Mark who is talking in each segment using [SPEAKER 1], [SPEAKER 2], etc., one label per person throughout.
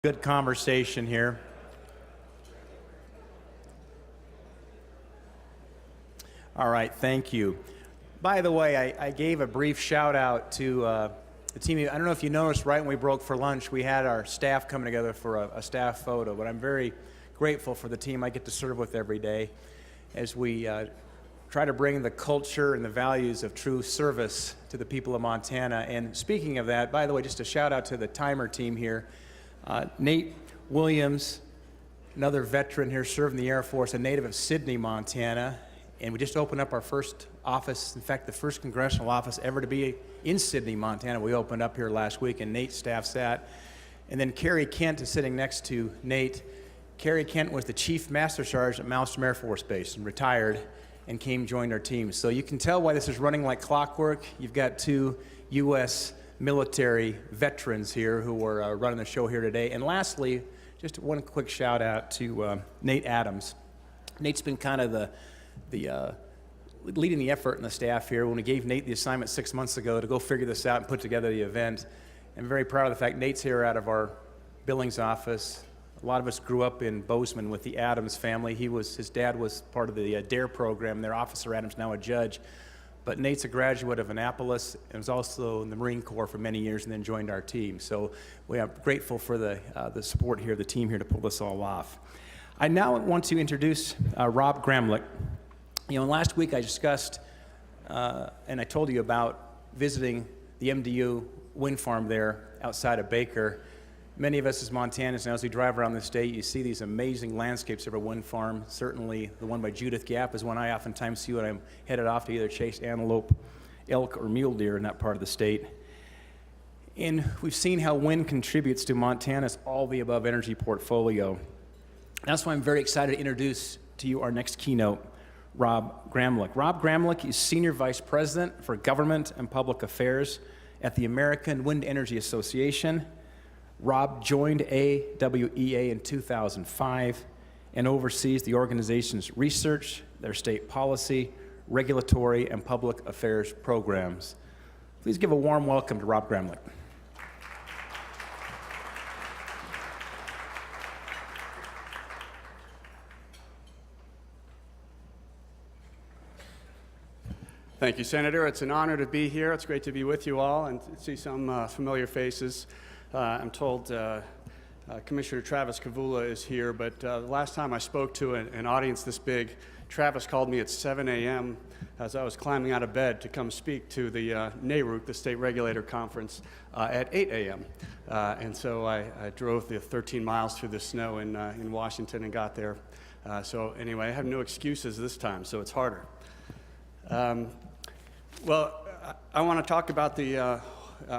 [SPEAKER 1] Good conversation here. All right, thank you. By the way, I gave a brief shout out to the team. I don't know if you noticed, right when we broke for lunch, we had our staff coming together for a staff photo, but I'm very grateful for the team I get to serve with every day as we try to bring the culture and the values of true service to the people of Montana. And speaking of that, by the way, just a shout out to the timer team here. Nate Williams, another veteran here, served in the Air Force, a native of Sidney, Montana, and we just opened up our first office, in fact, the first congressional office ever to be in Sidney, Montana. We opened up here last week, and Nate's staff sat. And then Carrie Kent is sitting next to Nate. Carrie Kent was the Chief Master Sergeant at Malmstrom Air Force Base and retired and joined our team. So you can tell why this is running like clockwork. You've got two U.S. military veterans here who are running the show here today. And lastly, just one quick shout out to Nate Adams. Nate's been kind of the leading the effort in the staff here. When we gave Nate the assignment 6 months ago to go figure this out and put together the event, I'm very proud of the fact Nate's here out of our Billings office. A lot of us grew up in Bozeman with the Adams family. His dad was part of the DARE program. Their Officer Adams, now a judge. But Nate's a graduate of Annapolis and was also in the Marine Corps for many years and then joined our team. So we are grateful for the support here, the team here to pull this all off. I now want to introduce Rob Gramlich. Last week I discussed and I told you about visiting the MDU wind farm there outside of Baker. Many of us as Montanans now, as we drive around the state, you see these amazing landscapes of a wind farm. Certainly the one by Judith Gap is one I oftentimes see when I'm headed off to either chase antelope, elk, or mule deer in that part of the state. And we've seen how wind contributes to Montana's all-the-above energy portfolio. That's why I'm very excited to introduce to you our next keynote, Rob Gramlich. Rob Gramlich is Senior Vice President for Government and Public Affairs at the American Wind Energy Association. Rob joined AWEA in 2005 and oversees the organization's research, their state policy, regulatory, and public affairs programs. Please give a warm welcome to Rob Gramlich.
[SPEAKER 2] Thank you, Senator. It's an honor to be here. It's great to be with you all and see some familiar faces. I'm told Commissioner Travis Kavula is here, but the last time I spoke to an audience this big, Travis called me at 7 a.m. as I was climbing out of bed to come speak to the NARUC, the State Regulator Conference, at 8 a.m. And so I drove the 13 miles through the snow in Washington and got there. So anyway, I have no excuses this time, so it's harder. Well, I want to talk about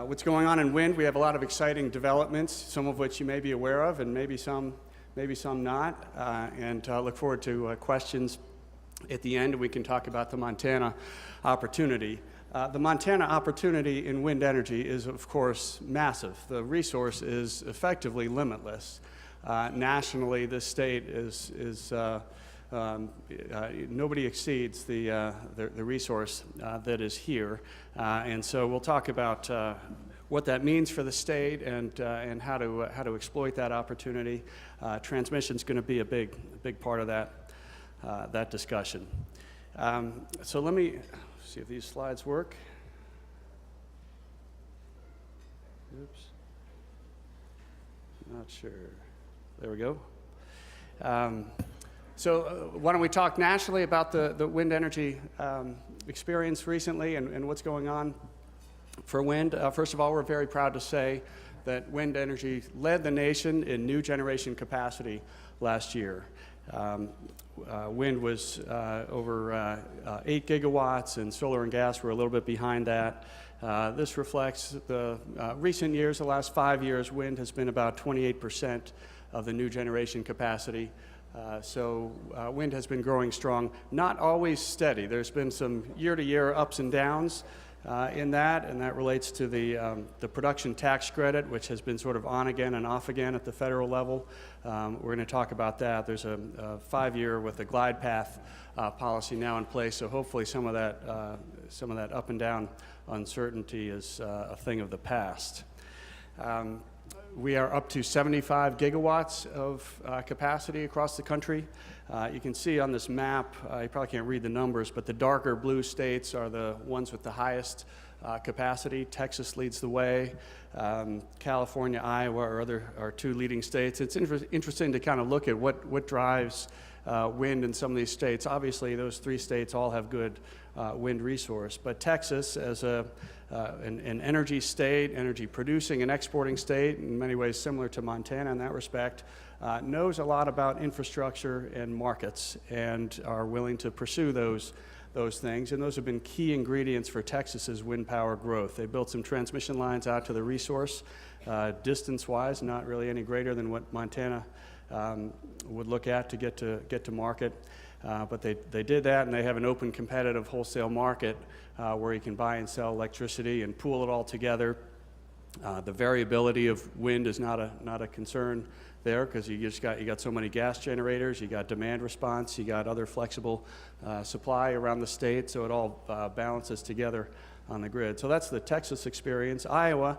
[SPEAKER 2] what's going on in wind. We have a lot of exciting developments, some of which you may be aware of, and maybe some not. And look forward to questions at the end. We can talk about the Montana opportunity. The Montana opportunity in wind energy is, of course, massive. The resource is effectively limitless. Nationally, this state is nobody exceeds the resource that is here, and so we'll talk about what that means for the state and how to exploit that opportunity. Transmission is going to be a big part of that discussion. So let me see if these slides work. Oops, not sure. There we go. So why don't we talk nationally about the wind energy experience recently and what's going on for wind. First of all, we're very proud to say that wind energy led the nation in new generation capacity last year. Wind was over 8 gigawatts, and solar and gas were a little bit behind that. This reflects the recent years, the last 5 years, wind has been about 28% of the new generation capacity. So wind has been growing strong, not always steady. There's been some year-to-year ups and downs in that, and that relates to the production tax credit, which has been sort of on again and off again at the federal level. We're going to talk about that. There's a 5-year with a glide path policy now in place, so hopefully some of that up and down uncertainty is a thing of the past. We are up to 75 gigawatts of capacity across the country. You can see on this map, you probably can't read the numbers, but the darker blue states are the ones with the highest capacity. Texas leads the way. California, Iowa are two leading states. It's interesting to kind of look at what drives wind in some of these states. Obviously, those three states all have good wind resource, but Texas, as an energy state, energy producing and exporting state, in many ways similar to Montana in that respect, knows a lot about infrastructure and markets and are willing to pursue those things, and those have been key ingredients for Texas's wind power growth. They built some transmission lines out to the resource, distance-wise, not really any greater than what Montana would look at to get to market. But they did that, and they have an open competitive wholesale market where you can buy and sell electricity and pool it all together. The variability of wind is not a concern there because you got so many gas generators, you got demand response, you got other flexible supply around the state, so it all balances together on the grid. So that's the Texas experience. Iowa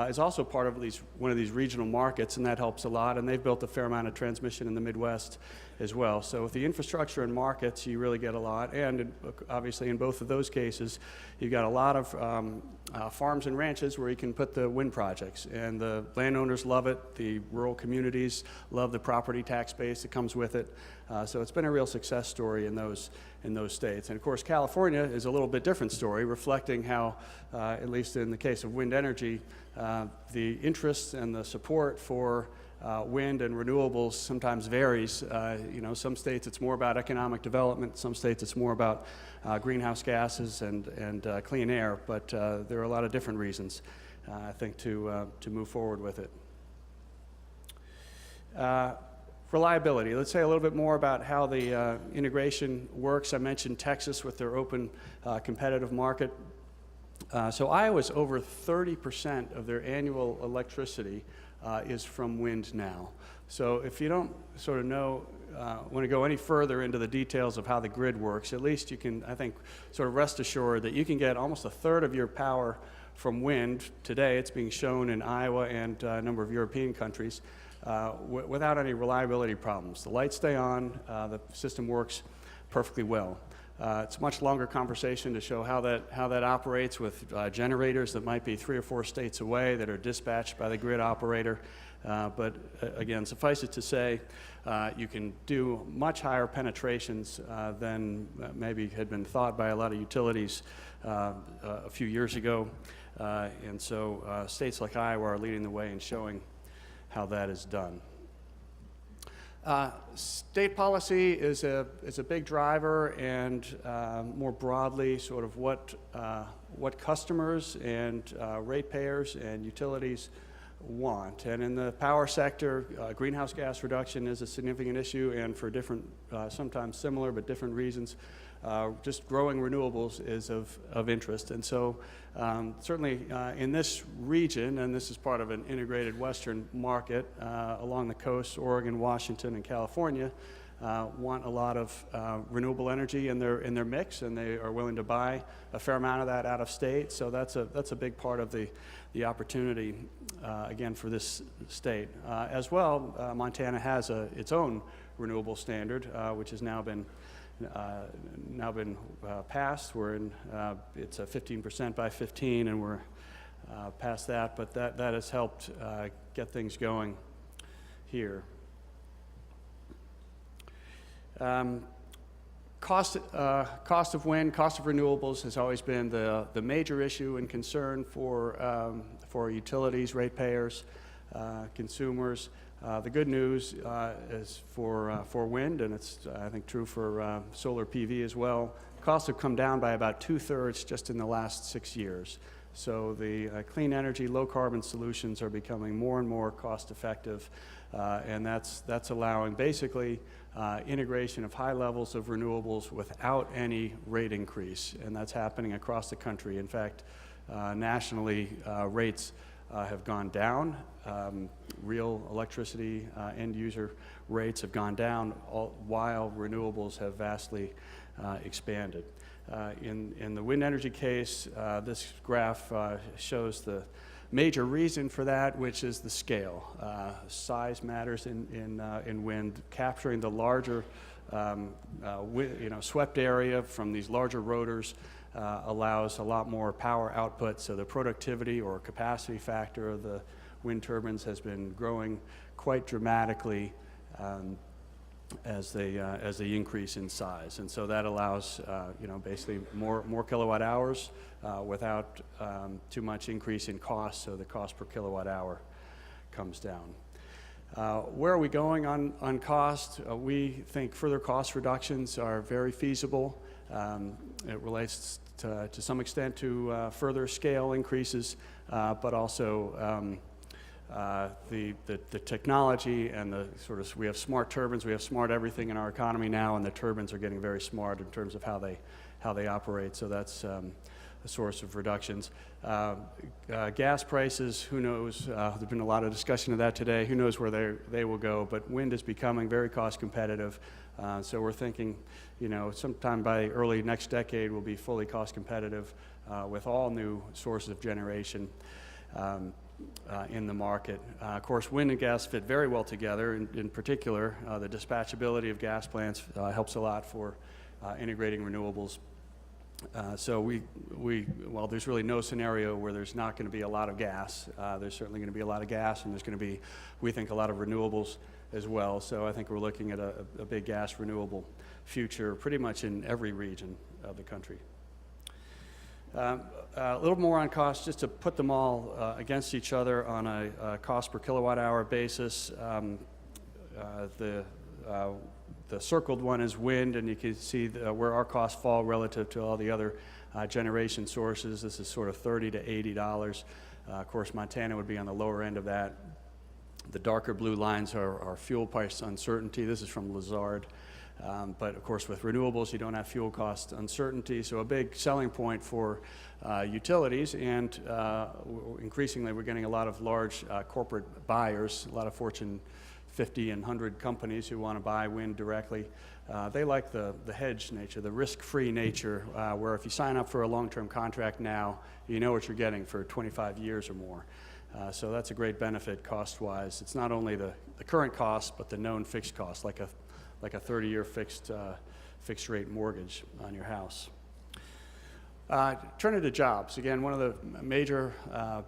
[SPEAKER 2] is also part of one of these regional markets, and that helps a lot, and they've built a fair amount of transmission in the Midwest as well. So with the infrastructure and markets, you really get a lot, and obviously in both of those cases, you've got a lot of farms and ranches where you can put the wind projects, and the landowners love it, the rural communities love the property tax base that comes with it. So it's been a real success story in those states. And of course, California is a little bit different story, reflecting how, at least in the case of wind energy, the interest and the support for wind and renewables sometimes varies. Some states it's more about economic development, some states it's more about greenhouse gases and clean air, but there are a lot of different reasons, I think, to move forward with it. Reliability. Let's say a little bit more about how the integration works. I mentioned Texas with their open competitive market. So Iowa's over 30% of their annual electricity is from wind now. So if you don't sort of want to go any further into the details of how the grid works, at least you can, I think, sort of rest assured that you can get almost a third of your power from wind. Today it's being shown in Iowa and a number of European countries without any reliability problems. The lights stay on, the system works perfectly well. It's a much longer conversation to show how that operates with generators that might be 3 or 4 states away that are dispatched by the grid operator. But again, suffice it to say, you can do much higher penetrations than maybe had been thought by a lot of utilities a few years ago. And so states like Iowa are leading the way in showing how that is done. State policy is a big driver, and more broadly, sort of what customers and ratepayers and utilities want. And in the power sector, greenhouse gas reduction is a significant issue, and for different, sometimes similar but different reasons. Just growing renewables is of interest. And so certainly in this region, and this is part of an integrated Western market along the coast, Oregon, Washington, and California, want a lot of renewable energy in their mix, and they are willing to buy a fair amount of that out of state. So that's a big part of the opportunity, again, for this state. As well, Montana has its own renewable standard, which has now been passed. It's a 15% by 15, and we're past that, but that has helped get things going here. Cost of wind, cost of renewables has always been the major issue and concern for utilities, ratepayers, consumers. The good news is for wind, and it's, I think, true for solar PV as well. Costs have come down by about 2/3 just in the last 6 years. So the clean energy, low carbon solutions are becoming more and more cost effective, and that's allowing basically integration of high levels of renewables without any rate increase, and that's happening across the country. In fact, nationally, rates have gone down. Real electricity end user rates have gone down while renewables have vastly expanded. In the wind energy case, this graph shows the major reason for that, which is the scale. Size matters in wind. Capturing the larger swept area from these larger rotors allows a lot more power output, so the productivity or capacity factor of the wind turbines has been growing quite dramatically as they increase in size, and so that allows basically more kilowatt hours without too much increase in cost, so the cost per kilowatt hour comes down. Where are we going on cost? We think further cost reductions are very feasible. It relates to some extent to further scale increases, but also the technology and the we have smart turbines, we have smart everything in our economy now, and the turbines are getting very smart in terms of how they operate. So that's a source of reductions. Gas prices, who knows? There's been a lot of discussion of that today. Who knows where they will go? But wind is becoming very cost competitive. So we're thinking, sometime by early next decade, we'll be fully cost competitive with all new sources of generation in the market. Of course, wind and gas fit very well together. In particular, the dispatchability of gas plants helps a lot for integrating renewables. So while there's really no scenario where there's not going to be a lot of gas, there's certainly going to be a lot of gas, and there's going to be, we think, a lot of renewables as well. So I think we're looking at a big gas renewable future pretty much in every region of the country. A little more on cost, just to put them all against each other on a cost per kilowatt hour basis. The circled one is wind, and you can see where our costs fall relative to all the other generation sources. This is sort of $30 to $80. Of course, Montana would be on the lower end of that. The darker blue lines are fuel price uncertainty. This is from Lazard. But of course, with renewables, you don't have fuel cost uncertainty. So a big selling point for utilities, and increasingly we're getting a lot of large corporate buyers, a lot of Fortune 50 and 100 companies who want to buy wind directly. They like the hedge nature, the risk-free nature, where if you sign up for a long-term contract now, you know what you're getting for 25 years or more. So that's a great benefit cost-wise. It's not only the current cost, but the known fixed cost, like a 30-year fixed rate mortgage on your house. Turning to jobs, again, one of the major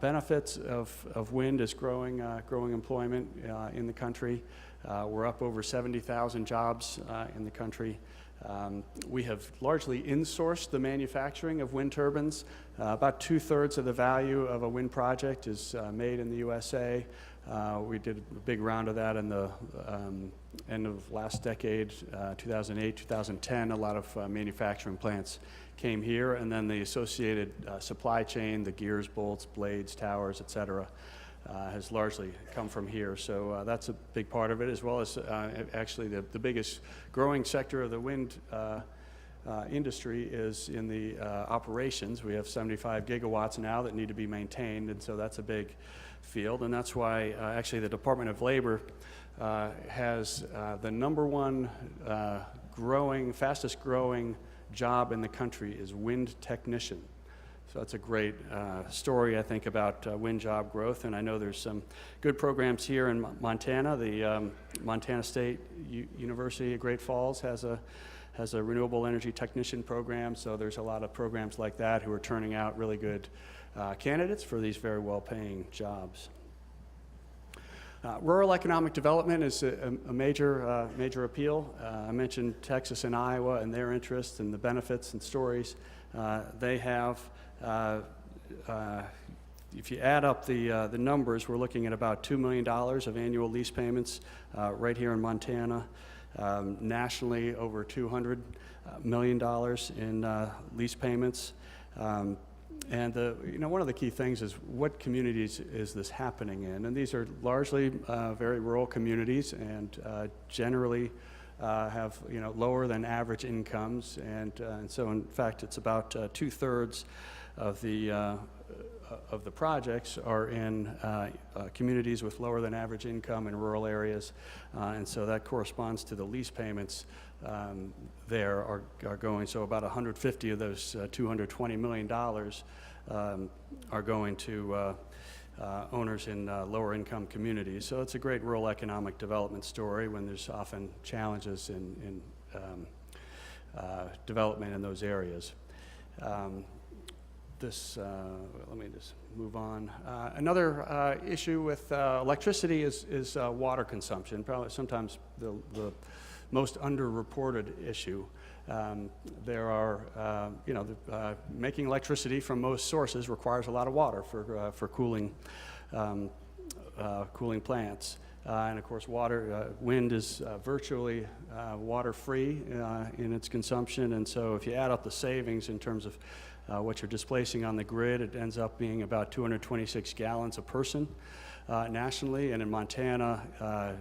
[SPEAKER 2] benefits of wind is growing employment in the country. We're up over 70,000 jobs in the country. We have largely insourced the manufacturing of wind turbines. About 2/3 of the value of a wind project is made in the USA. We did a big round of that in the end of last decade, 2008, 2010. A lot of manufacturing plants came here, and then the associated supply chain, the gears, bolts, blades, towers, et cetera, has largely come from here. So that's a big part of it, as well as actually the biggest growing sector of the wind industry is in the operations. We have 75 gigawatts now that need to be maintained, and so that's a big field, and that's why actually the Department of Labor has the number one fastest growing job in the country is wind technician. So that's a great story, I think, about wind job growth, and I know there's some good programs here in Montana. The Montana State University of Great Falls has a renewable energy technician program, so there's a lot of programs like that who are turning out really good candidates for these very well-paying jobs. Rural economic development is a major appeal. I mentioned Texas and Iowa and their interests and the benefits and stories they have. If you add up the numbers, we're looking at about $2 million of annual lease payments right here in Montana. Nationally, over $200 million in lease payments. And one of the key things is what communities is this happening in? And these are largely very rural communities, and generally have lower than average incomes, and so in fact it's about 2/3 of the projects are in communities with lower than average income in rural areas, and so that corresponds to the lease payments there are going. So about 150 of those $220 million are going to owners in lower income communities. So it's a great rural economic development story when there's often challenges in development in those areas. Let me just move on. Another issue with electricity is water consumption, probably sometimes the most underreported issue. There are, making electricity from most sources requires a lot of water for cooling plants. And of course, wind is virtually water-free in its consumption, and so if you add up the savings in terms of what you're displacing on the grid, it ends up being about 226 gallons a person nationally, and in Montana,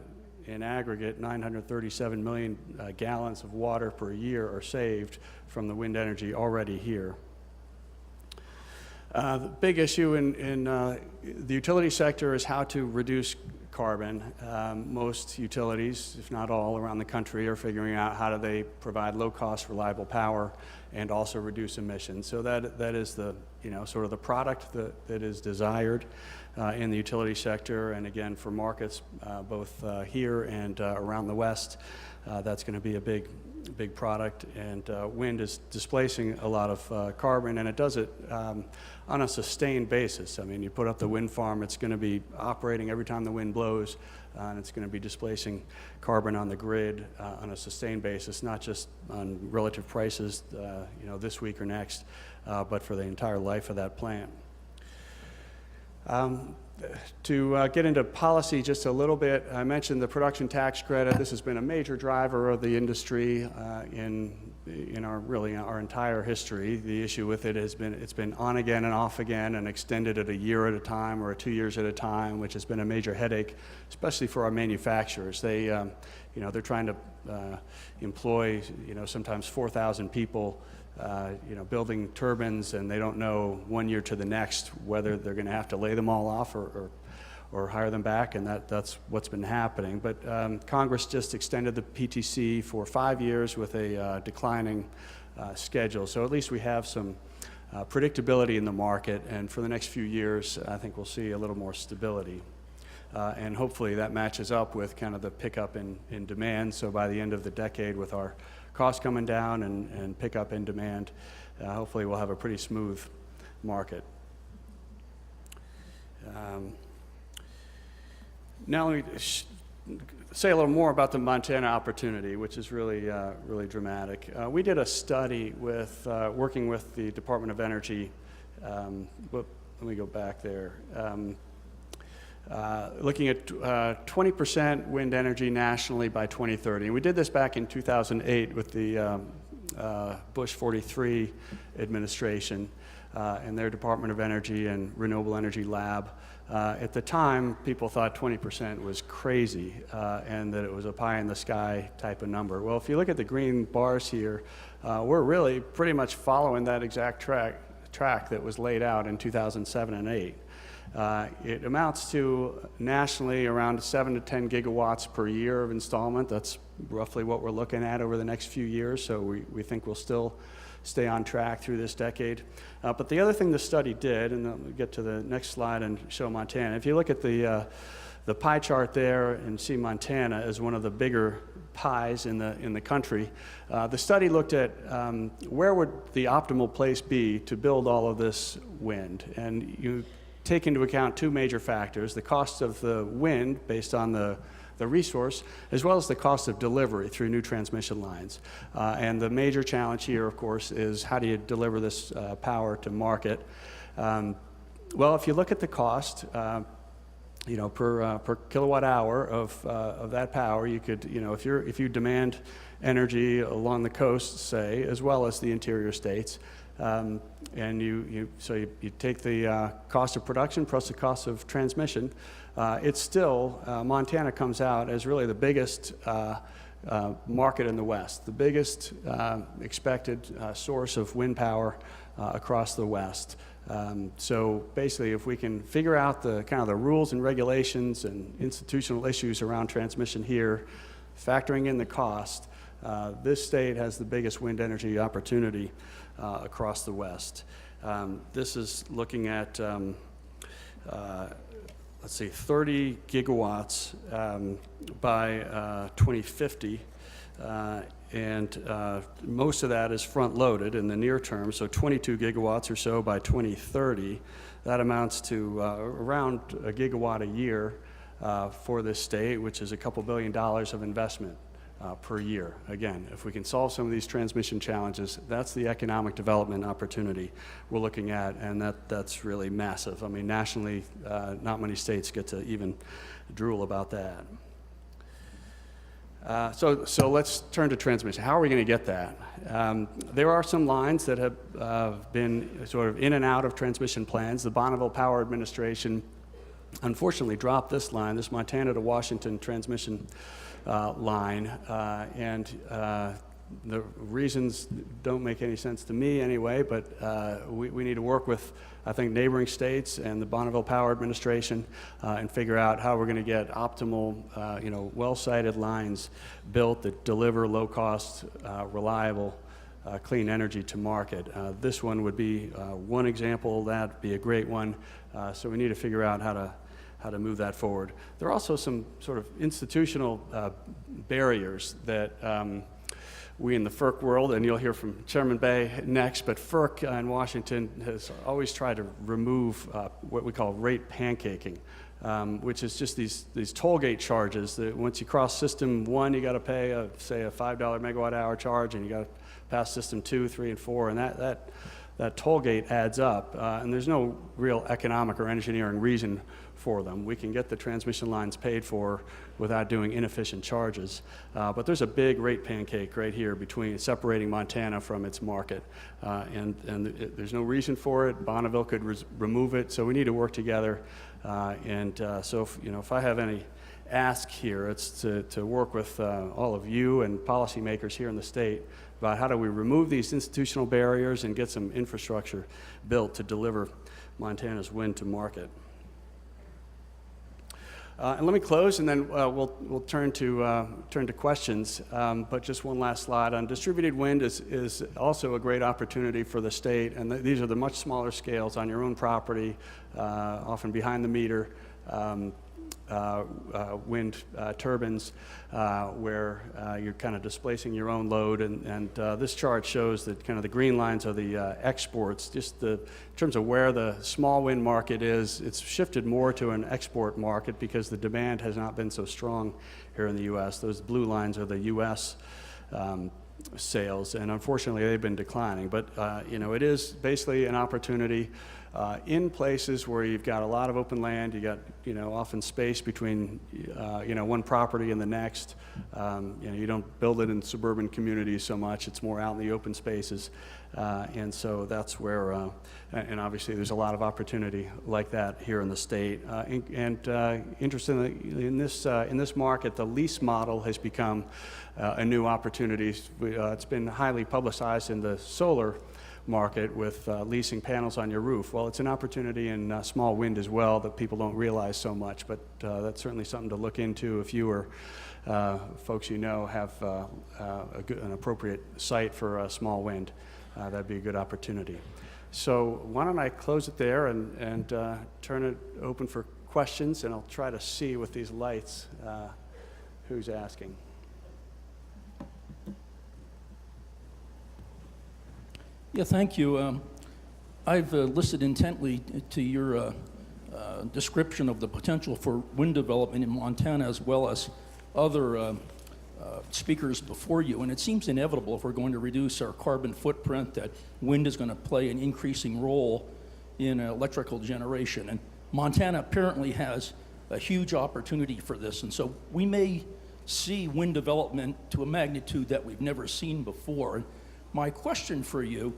[SPEAKER 2] in aggregate, 937 million gallons of water per year are saved from the wind energy already here. The big issue in the utility sector is how to reduce carbon. Most utilities, if not all around the country, are figuring out how do they provide low-cost, reliable power and also reduce emissions. So that is the, sort of the product that is desired in the utility sector. And again, for markets both here and around the West, that's going to be a big product. And wind is displacing a lot of carbon, and it does it on a sustained basis. I mean, you put up the wind farm, it's going to be operating every time the wind blows, and it's going to be displacing carbon on the grid on a sustained basis, not just on relative prices, this week or next, but for the entire life of that plant. To get into policy just a little bit, I mentioned the production tax credit. This has been a major driver of the industry in our entire history. The issue with it has been it's been on again and off again and extended at a year at a time or 2 years at a time, which has been a major headache, especially for our manufacturers. They're trying to employ sometimes 4,000 people. Building turbines, and they don't know 1 year to the next whether they're going to have to lay them all off or hire them back, and that's what's been happening. But Congress just extended the PTC for 5 years with a declining schedule, so at least we have some predictability in the market, and for the next few years, I think we'll see a little more stability. And hopefully that matches up with kind of the pickup in demand, so by the end of the decade with our costs coming down and pick up in demand, hopefully we'll have a pretty smooth market. Now let me say a little more about the Montana opportunity, which is really dramatic. We did a study with working with the Department of Energy. Let me go back there. Looking at 20% wind energy nationally by 2030. And we did this back in 2008 with the Bush 43 administration and their Department of Energy and Renewable Energy Lab. At the time, people thought 20% was crazy and that it was a pie-in-the-sky type of number. Well, if you look at the green bars here, we're really pretty much following that exact track that was laid out in 2007 and 8. It amounts to nationally around 7 to 10 gigawatts per year of installment. That's roughly what we're looking at over the next few years, so we think we'll still stay on track through this decade. But the other thing the study did, and we'll get to the next slide and show Montana. If you look at the pie chart there and see Montana as one of the bigger pies in the country, the study looked at where would the optimal place be to build all of this wind, and you take into account two major factors: the cost of the wind based on the resource, as well as the cost of delivery through new transmission lines. And the major challenge here, of course, is how do you deliver this power to market? Well, if you look at the cost, per kilowatt hour of that power, you could, if you demand energy along the coast, say, as well as the interior states, and you take the cost of production plus the cost of transmission, it's still, Montana comes out as really the biggest market in the West, the biggest expected source of wind power across the West. So basically, if we can figure out the kind of the rules and regulations and institutional issues around transmission here, factoring in the cost, this state has the biggest wind energy opportunity across the West. This is looking at let's see, 30 gigawatts by 2050. And most of that is front-loaded in the near term, so 22 gigawatts or so by 2030. That amounts to around a gigawatt a year for this state, which is a couple $2 billion of investment per year. Again, if we can solve some of these transmission challenges, that's the economic development opportunity we're looking at, and that's really massive. I mean, nationally, not many states get to even drool about that. So let's turn to transmission. How are we going to get that? There are some lines that have been sort of in and out of transmission plans. The Bonneville Power Administration unfortunately dropped this line, this Montana to Washington transmission line, and the reasons don't make any sense to me anyway, but we need to work with, I think, neighboring states and the Bonneville Power Administration and figure out how we're going to get optimal, well-sited lines built that deliver low-cost, reliable, clean energy to market. This one would be one example. That would be a great one. So we need to figure out how to move that forward. There are also some sort of institutional barriers that we in the FERC world, and you'll hear from Chairman Bay next, but FERC in Washington has always tried to remove what we call rate pancaking, which is just these toll gate charges that once you cross system 1, you got to pay, say, a $5 megawatt hour charge, and you got to pass system 2, 3, and 4, and that toll gate adds up, and there's no real economic or engineering reason for them. We can get the transmission lines paid for without doing inefficient charges. But there's a big rate pancake right here between separating Montana from its market. And there's no reason for it. Bonneville could remove it, so we need to work together. So if I have any ask here, it's to work with all of you and policymakers here in the state about how do we remove these institutional barriers and get some infrastructure built to deliver Montana's wind to market. And let me close, and then we'll turn to questions. But just one last slide on distributed wind is also a great opportunity for the state, and these are the much smaller scales on your own property, often behind the meter. Wind turbines where you're kind of displacing your own load, and this chart shows that kind of the green lines are the exports. Just in terms of where the small wind market is, it's shifted more to an export market because the demand has not been so strong here in the U.S. Those blue lines are the U.S. Sales, and unfortunately they've been declining. But it is basically an opportunity in places where you've got a lot of open land. You got often space between one property and the next. You don't build it in suburban communities so much. It's more out in the open spaces, and so that's where. And obviously there's a lot of opportunity like that here in the state. Interestingly, in this market, the lease model has become a new opportunity. It's been highly publicized in the solar market with leasing panels on your roof. Well, it's an opportunity in small wind as well that people don't realize so much, but that's certainly something to look into if you or folks have an appropriate site for small wind. That'd be a good opportunity. So why don't I close it there and turn it open for questions, and I'll try to see with these lights who's asking.
[SPEAKER 3] Yeah, thank you. I've listened intently to your description of the potential for wind development in Montana as well as other speakers before you, and it seems inevitable if we're going to reduce our carbon footprint that wind is going to play an increasing role in electrical generation. And Montana apparently has a huge opportunity for this, and so we may see wind development to a magnitude that we've never seen before. My question for you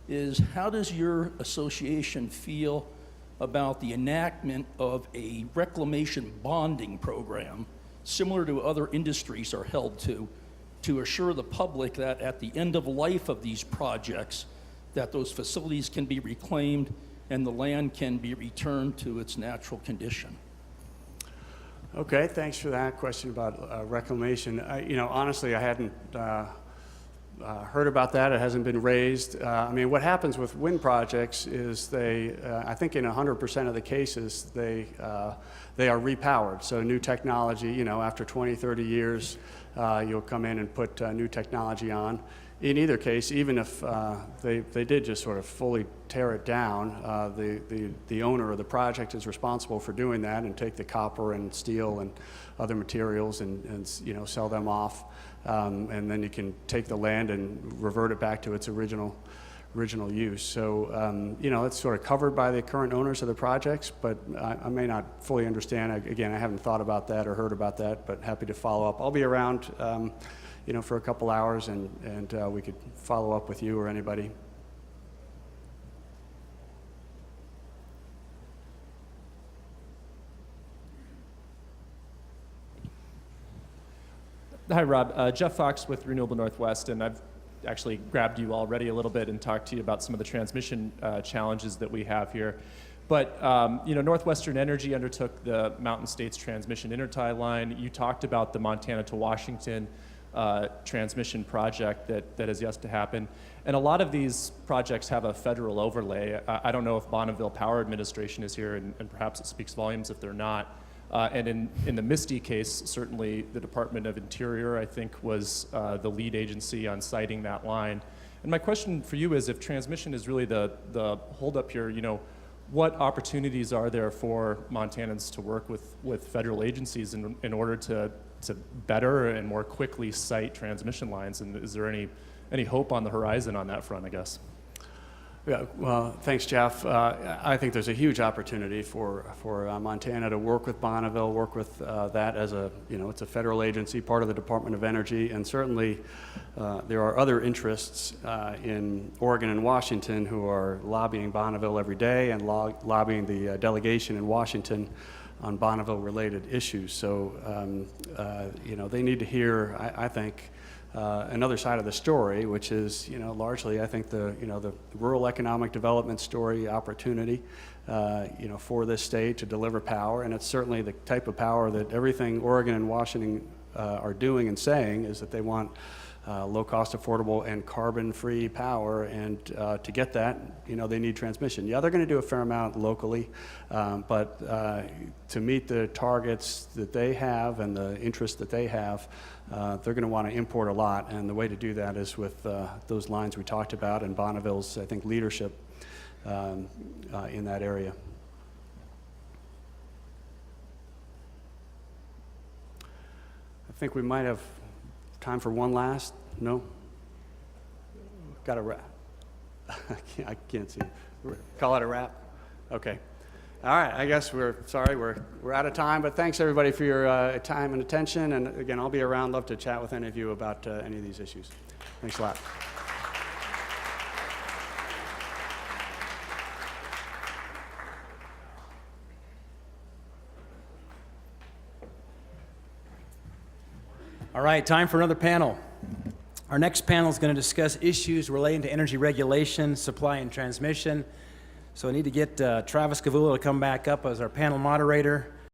[SPEAKER 3] is, how does your association feel about the enactment of a reclamation bonding program, similar to other industries are held to assure the public that at the end of life of these projects, that those facilities can be reclaimed and the land can be returned to its natural condition? Okay,
[SPEAKER 2] thanks for that question about reclamation. Honestly, I hadn't heard about that. It hasn't been raised. I mean, what happens with wind projects is they, I think in 100% of the cases, they are repowered. So new technology, you know, after 20, 30 years, you'll come in and put new technology on. In either case, even if they did just sort of fully tear it down, the owner of the project is responsible for doing that and take the copper and steel and other materials and you know, sell them off. And then you can take the land and revert it back to its original use. So, you know, it's sort of covered by the current owners of the projects, but I may not fully understand. Again, I haven't thought about that or heard about that, but happy to follow up. I'll be around, you know, for a couple hours, and we could follow up with you or anybody.
[SPEAKER 4] Hi, Rob. Jeff Fox with Renewable Northwest, and I've actually grabbed you already a little bit and talked to you about some of the transmission challenges that we have here. But you know, Northwestern Energy undertook the Mountain States Transmission Intertie line. You talked about the Montana to Washington transmission project that is yet to happen. And a lot of these projects have a federal overlay. I don't know if Bonneville Power Administration is here, and perhaps it speaks volumes if they're not. And in the Misty case, certainly the Department of Interior, I think, was the lead agency on citing that line. And my question for you is, if transmission is really the holdup here, you know, what opportunities are there for Montanans to work with federal agencies in order to better and more quickly site transmission lines? And is there any hope on the horizon on that front, I guess?
[SPEAKER 2] Yeah, well, thanks, Jeff. I think there's a huge opportunity for Montana to work with Bonneville, work with that as a, you know, it's a federal agency, part of the Department of Energy, and certainly there are other interests in Oregon and Washington who are lobbying Bonneville every day and lobbying the delegation in Washington on Bonneville-related issues. So, you know, they need to hear, I think, another side of the story, which is, you know, largely, I think, the rural economic development story opportunity, you know, for this state to deliver power. And it's certainly the type of power that everything Oregon and Washington are doing and saying is that they want low-cost, affordable, and carbon-free power. And to get that, you know, they need transmission. Yeah, they're going to do a fair amount locally, but to meet the targets that they have and the interests that they have, they're going to want to import a lot. And the way to do that is with those lines we talked about and Bonneville's, I think, leadership in that area. I think we might have time for one last. No? Got a wrap. I can't see. Call it a wrap? Okay. All right. I guess we're out of time, but thanks everybody for your time and attention. And again, I'll be around. Love to chat with any of you about any of these issues. Thanks a lot.
[SPEAKER 1] All right, time for another panel. Our next panel is going to discuss issues relating to energy regulation, supply, and transmission. So I need to get Travis Cavullo to come back up as our panel moderator.